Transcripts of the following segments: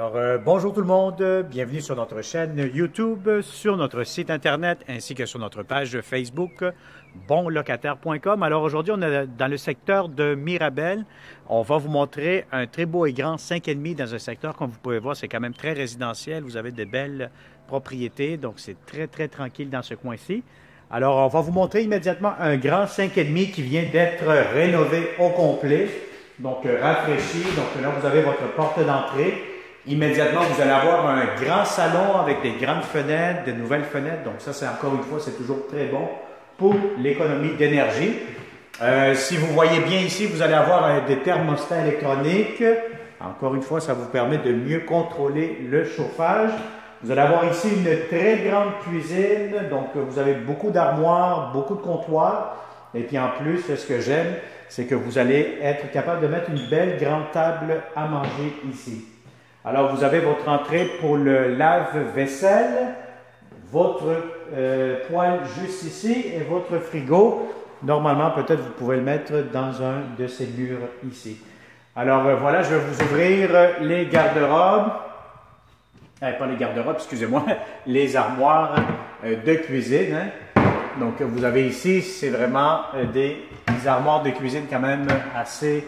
Alors, bonjour tout le monde, bienvenue sur notre chaîne YouTube, sur notre site internet ainsi que sur notre page Facebook bonlocataire.com. Alors aujourd'hui, on est dans le secteur de Mirabel. On va vous montrer un très beau et grand 5,5 dans un secteur, comme vous pouvez voir, c'est quand même très résidentiel. Vous avez de belles propriétés, donc c'est très tranquille dans ce coin-ci. Alors, on va vous montrer immédiatement un grand 5,5 qui vient d'être rénové au complet, donc rafraîchi. Donc là, vous avez votre porte d'entrée. Immédiatement, vous allez avoir un grand salon avec des grandes fenêtres, de nouvelles fenêtres. Donc ça, c'est encore une fois, c'est toujours très bon pour l'économie d'énergie. Si vous voyez bien ici, vous allez avoir des thermostats électroniques. Encore une fois, ça vous permet de mieux contrôler le chauffage. Vous allez avoir ici une très grande cuisine. Donc, vous avez beaucoup d'armoires, beaucoup de comptoirs. Et puis en plus, ce que j'aime, c'est que vous allez être capable de mettre une belle grande table à manger ici. Alors, vous avez votre entrée pour le lave-vaisselle, votre poêle juste ici et votre frigo. Normalement, peut-être vous pouvez le mettre dans un de ces murs ici. Alors, voilà, je vais vous ouvrir les garde-robes. Pas les garde-robes, excusez-moi, les armoires de cuisine. Hein. Donc, vous avez ici, c'est vraiment des armoires de cuisine quand même assez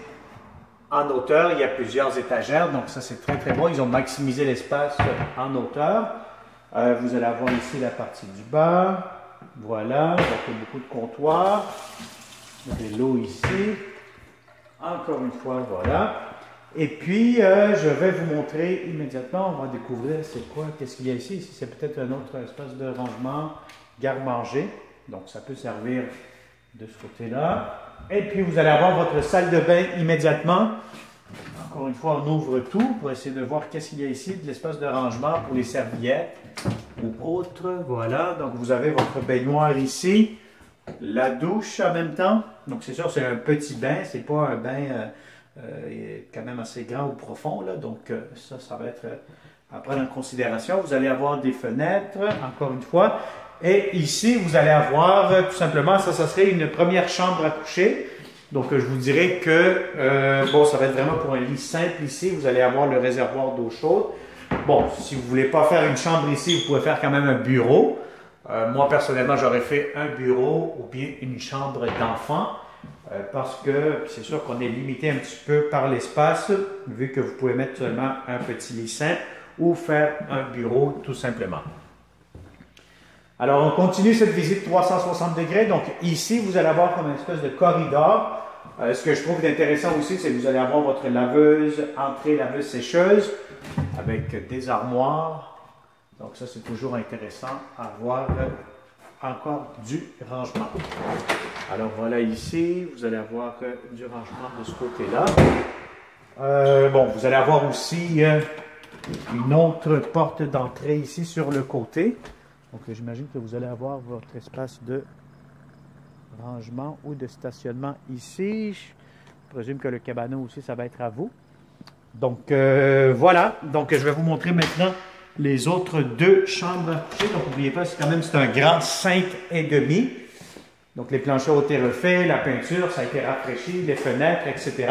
en hauteur. Il y a plusieurs étagères, donc ça c'est très bon. Ils ont maximisé l'espace en hauteur. Vous allez avoir ici la partie du bas. Voilà, donc il y a beaucoup de comptoirs. Vous avez l'eau ici. Encore une fois, voilà. Et puis, je vais vous montrer immédiatement, on va découvrir c'est quoi, qu'est-ce qu'il y a ici. Ici, c'est peut-être un autre espace de rangement, garde-manger. Donc, ça peut servir de ce côté-là. Et puis, vous allez avoir votre salle de bain immédiatement. Encore une fois, on ouvre tout pour essayer de voir qu'est-ce qu'il y a ici, de l'espace de rangement pour les serviettes ou autres. Voilà, donc vous avez votre baignoire ici, la douche en même temps. Donc, c'est sûr, c'est un petit bain, c'est pas un bain quand même assez grand ou profond. Là. Donc, ça va être à prendre en considération. Vous allez avoir des fenêtres, encore une fois. Et ici, vous allez avoir tout simplement, ça serait une première chambre à coucher. Donc, je vous dirais que, bon, ça va être vraiment pour un lit simple ici. Vous allez avoir le réservoir d'eau chaude. Bon, si vous ne voulez pas faire une chambre ici, vous pouvez faire quand même un bureau. Moi, personnellement, j'aurais fait un bureau ou bien une chambre d'enfant. Parce que c'est sûr qu'on est limité un petit peu par l'espace, vu que vous pouvez mettre seulement un petit lit simple ou faire un bureau tout simplement. Alors, on continue cette visite 360 degrés. Donc, ici, vous allez avoir comme une espèce de corridor. Ce que je trouve intéressant aussi, c'est que vous allez avoir votre laveuse, entrée, laveuse, sécheuse, avec des armoires. Donc, ça, c'est toujours intéressant à voir encore du rangement. Alors, voilà ici, vous allez avoir du rangement de ce côté-là. Bon, vous allez avoir aussi une autre porte d'entrée ici sur le côté. Donc, j'imagine que vous allez avoir votre espace de rangement ou de stationnement ici. Je présume que le cabanon aussi, ça va être à vous. Donc, voilà. Donc, je vais vous montrer maintenant les autres deux chambres à coucher. Donc, n'oubliez pas, c'est un grand 5,5. Donc, les planchers ont été refaits, la peinture, ça a été rafraîchi, les fenêtres, etc.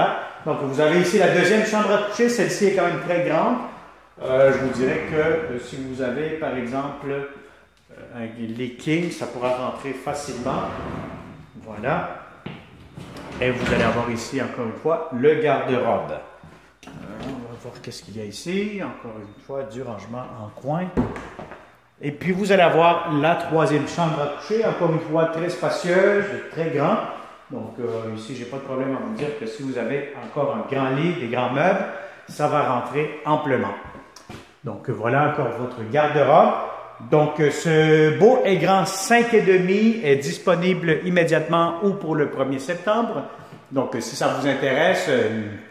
Donc, vous avez ici la deuxième chambre à coucher. Celle-ci est quand même très grande. Je vous dirais que si vous avez, par exemple, un lit king, ça pourra rentrer facilement. Voilà. Et vous allez avoir ici, encore une fois, le garde-robe. On va voir qu'est-ce qu'il y a ici. Encore une fois, du rangement en coin. Et puis, vous allez avoir la troisième chambre à coucher. Encore une fois, très spacieuse, très grand. Donc, ici, je n'ai pas de problème à vous dire que si vous avez encore un grand lit, des grands meubles, ça va rentrer amplement. Donc, voilà encore votre garde-robe. Donc, ce beau et grand 5,5 est disponible immédiatement ou pour le 1er septembre. Donc, si ça vous intéresse,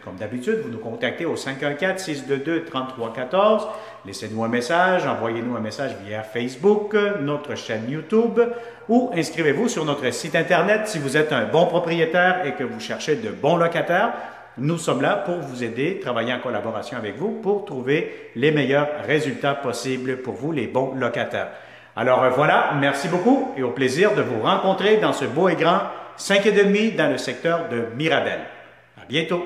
comme d'habitude, vous nous contactez au 514-622-3314. Laissez-nous un message, envoyez-nous un message via Facebook, notre chaîne YouTube ou inscrivez-vous sur notre site Internet si vous êtes un bon propriétaire et que vous cherchez de bons locataires. Nous sommes là pour vous aider, travailler en collaboration avec vous pour trouver les meilleurs résultats possibles pour vous, les bons locataires. Alors voilà, merci beaucoup et au plaisir de vous rencontrer dans ce beau et grand 5,5 dans le secteur de Mirabel. À bientôt!